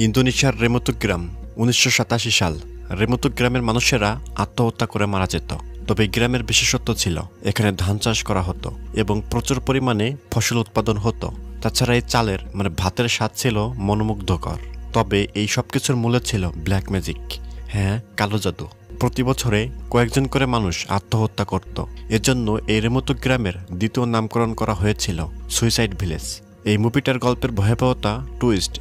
ইন্দোনেশিয়ার রেমোতো গ্রাম 1987 সাল। রেমোতো গ্রামের মানুষেরা আত্মহত্যা করে মারা যেত। তবে এই গ্রামের বিশেষত্ব ছিল এখানে ধান চাষ করা হতো এবং প্রচুর পরিমাণে ফসল উৎপাদন হতো। তাছাড়া এই চালের ভাতের স্বাদ ছিল মনোমুগ্ধকর। তবে এই সব কিছুর মূলে ছিল ব্ল্যাক ম্যাজিক, হ্যাঁ, কালো জাদু। প্রতি বছরে কয়েকজন করে মানুষ আত্মহত্যা করত। এজন্য এই রেমোতো গ্রামের দ্বিতীয় নামকরণ করা হয়েছিল সুইসাইড ভিলেজ। এই মুভিটার গল্পের ভয়াবহতা টুইস্ট